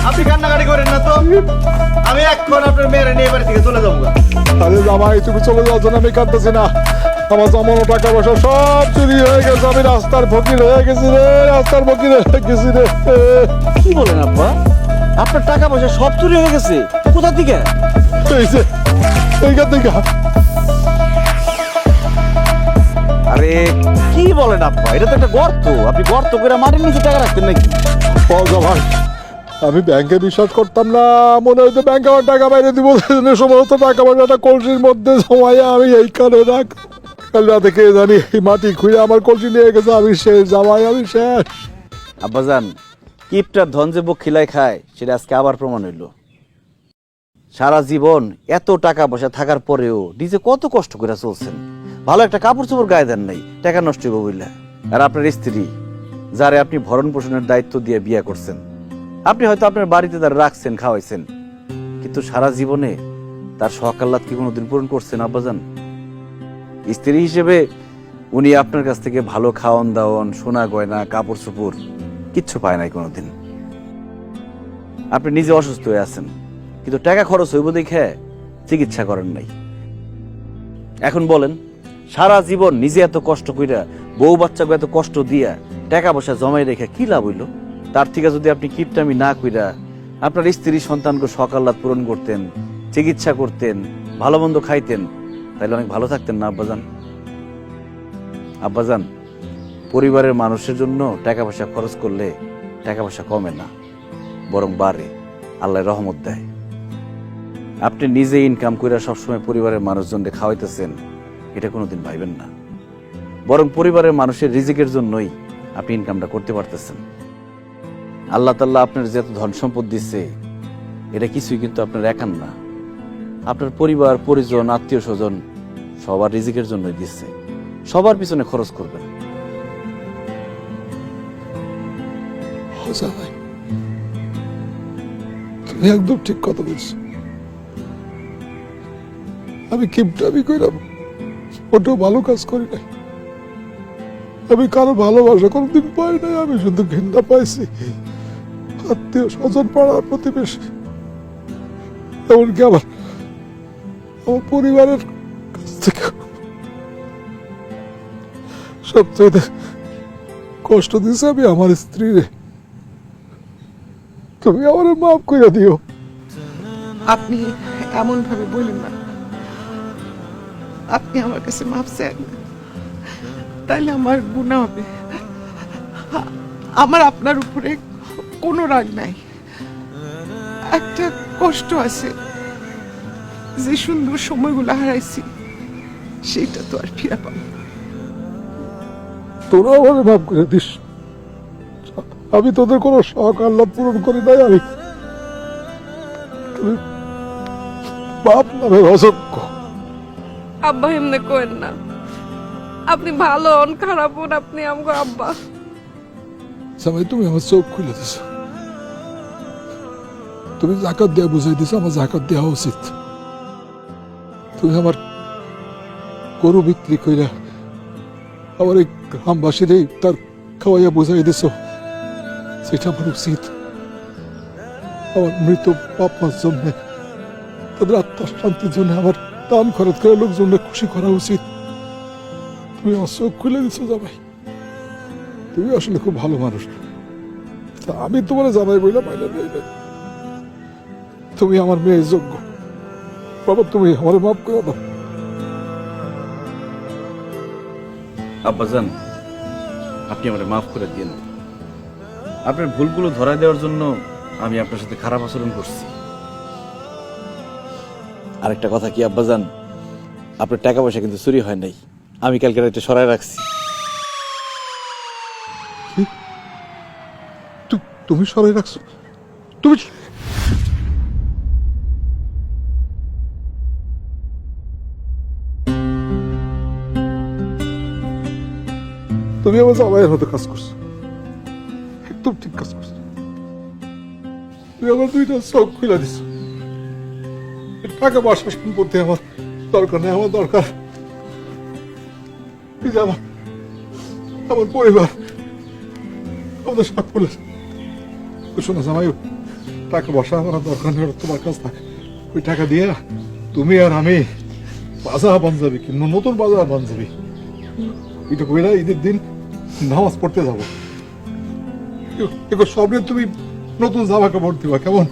আপনি কান্নাকাটি করেন না তো, আমি এখন আপনার মেয়ের নিয়ে বাড়ি থেকে চলে যাবো। আরে জামাই তুমি চলে যাচ্ছ না, আমি কাঁদতেছি না। আমার জমানো টাকা পয়সা সব চুরি হয়ে গেছে, আমি রাস্তার ফকির হয়ে গেছি রে, রাস্তার ফকির হয়ে গেছি রে। কি বলেন আব্বা, আপনার টাকা পয়সা সব চুরি হয়ে গেছে? কোথা থেকে? এইখান থেকে। আরে কি বলেন আব্বা, এটা তো একটা গর্ত, আপনি গর্ত করে মাটির নিচে টাকা রাখতেন নাকি? জামাই আমি ব্যাংকে বিশ্বাস করতাম না, মনে হয়তো ব্যাংক আমার টাকা বাইরে দিব, সমস্ত টাকা পয়সাটা কলসির মধ্যে জমাইয়া আমি এই কালে রাখ। কাল রাতে কে জানি মাটি খুঁড়ে আমার কলসি নিয়ে গেছে, আমি শেষ জামাই, আমি শেষ। আব্বাজান, কিপটার ধন যে বুক খিলাই খায় সেটা আজকে আবার প্রমাণ হইল। সারা জীবন এত টাকা পয়সা থাকার পরেও নিজে কত কষ্ট করে চলছেন, ভালো একটা কাপড় চোপড় গায়ে দেন নাই, টাকা নষ্ট হইব বললে। আর আপনার স্ত্রী যারে আপনি ভরণ পোষণের দায়িত্ব দিয়ে বিয়ে করছেন, আপনি হয়তো আপনার বাড়িতে তার রাখছেন, খাওয়াইছেন, কিন্তু সারা জীবনে তার শখ আহ্লাদ কি কোনোদিন পূরণ করছেন আব্বাজান? স্ত্রী হিসেবে উনি আপনার কাছ থেকে ভালো খাওয়ন দাওয়ন, সোনা গয়না, কাপড় চোপড় কিচ্ছু পায় নাই কোনোদিন। আপনি নিজে অসুস্থ হয়ে আছেন, কিন্তু টাকা খরচ হইব দেখে চিকিৎসা করেন নাই। এখন বলেন, সারা জীবন নিজে এত কষ্ট কইরা, বউ বাচ্চাকে এত কষ্ট দিয়া টাকা পয়সা জমাই রেখে কি লাভ হইল? তার থেকে যদি আপনি কিপটামি না কইরা আপনার স্ত্রী সন্তানকে শখ আহ্লাদ পূরণ করতেন, চিকিৎসা করতেন, ভালো মন্দ খাইতেন, তাহলে অনেক ভালো থাকতেন না আব্বাজান? আব্বাজান, পরিবারের মানুষের জন্য টাকা পয়সা খরচ করলে টাকা পয়সা কমে না, বরং বাড়ে, আল্লাহ রহমত দেয়। আপনি নিজে ইনকাম করে সবসময় পরিবারের মানুষজনকে খাওয়াইতেছেন, এটা কোনোদিন ভাইবেন না, বরং পরিবারের মানুষের রিজিকের জন্যই আপনি ইনকামটা করতে পারতেছেন। আল্লাহ তাআলা আপনার যে এত ধন সম্পদ দিচ্ছে, এটা কিছুই কিন্তু আপনার একার না, আপনার পরিবার পরিজন, আত্মীয় স্বজন সবার রিজিকের জন্যই দিচ্ছে। সবার পিছনে খরচ করবেন। জামাই তুমি একদম ঠিক কথা বলছো। আমি কিপটামি কইরাম, ওটাও ভালো কাজ করি নাই। আমি কারো ভালোবাসা কোনোদিন পাই নাই, আমি শুধু ঘৃণা পাইছি আত্মীয় স্বজন, পাড়ার প্রতিবেশী, এমনকি আমার পরিবারের কাছ থেকে। সবচেয়ে কষ্ট দিছে আমি আমার স্ত্রীরে, তুমি আমার মাফ করে দিও। আপনি এমন ভাবে বলেন না, আপনি আমার কাছে মাফ চান না, তাইলে আমার গুনাহ হবে। আমার আপনার উপরে কোনো রাগ নাই, একটা কষ্ট আছে, যে সুন্দর সময়গুলো হারাইছি সেটা তো আর ফিরে পাবো না। তোরা আমার মাফ করে দিস, আমি তোদের কোনো শখ আহ্লাদ পূরণ করি নাই, আমি তুমি বাপ নামের অযোগ্য। আব্বা এমনি করেন না, আপনি ভালো হন খারাপ হন, আপনি আমগো আব্বা। জামাই তুমি আমার চোখ খুলে দিছ, তুমি জাকাত দেওয়া বুঝাই দিছ, আমার জাকাত দেওয়া উচিত। তুমি আমার গরু বিক্রি কইরা আমার এই গ্রামবাসীর তার খাওয়াইয়া বুঝাই দিছ, সেটা আমার উচিত। আমার মৃত বাপ মার জন্য, তাদের আত্মার শান্তির জন্য আমার দান খরচ করে লোকজনকে খুশি করা উচিত। তুমি আমার চোখ খুলে দিচ্ছ জামাই, তুমি আসলে খুব ভালো মানুষ। আমি তোমার জামাই বইলা পাইলে নেই, তুমি আমার মেয়ের যোগ্য। বাবা তুমি আমার মাফ করে দাও। আব্বাজান, আপনি আমাকে মাফ করে দিন। আপনার ভুলগুলো ধরায় দেওয়ার জন্য আমি আপনার সাথে খারাপ আচরণ করছি। আরেকটা কথা কি আব্বাজান, আপনার টাকা পয়সা কিন্তু চুরি হয় নাই, আমি কালকে রাতে সরায় রাখছি। তুমি সরাই রাখছো? তুমি তুমি আমার জামাইয়ের মতো কাজ করছো, একদম ঠিক কাজ করছো। তুমি আমার দুইটা চোখ খুলে দিছো, টাকা পয়সা সম্পত্তি আমার দরকার নেই, আমার দরকার এই যে আমার পরিবার, আমাদের সকলের। শোনো জামাই, টাকা বসা আমার আর দরকার নেই, তোমার কাছে থাক। ওই টাকা দিয়ে তুমি আর আমি বাজার পাঞ্জাবি কিনবো, নতুন বাজার পাঞ্জাবি। এটা কইরা ঈদের দিন নামাজ পড়তে যাবো। এবার সব নিয়ে তুমি নতুন জামা কাপড় দিবা, কেমন?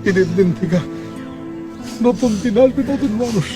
ঈদের দিন থেকে নতুন দিন আসবে, নতুন মানুষ।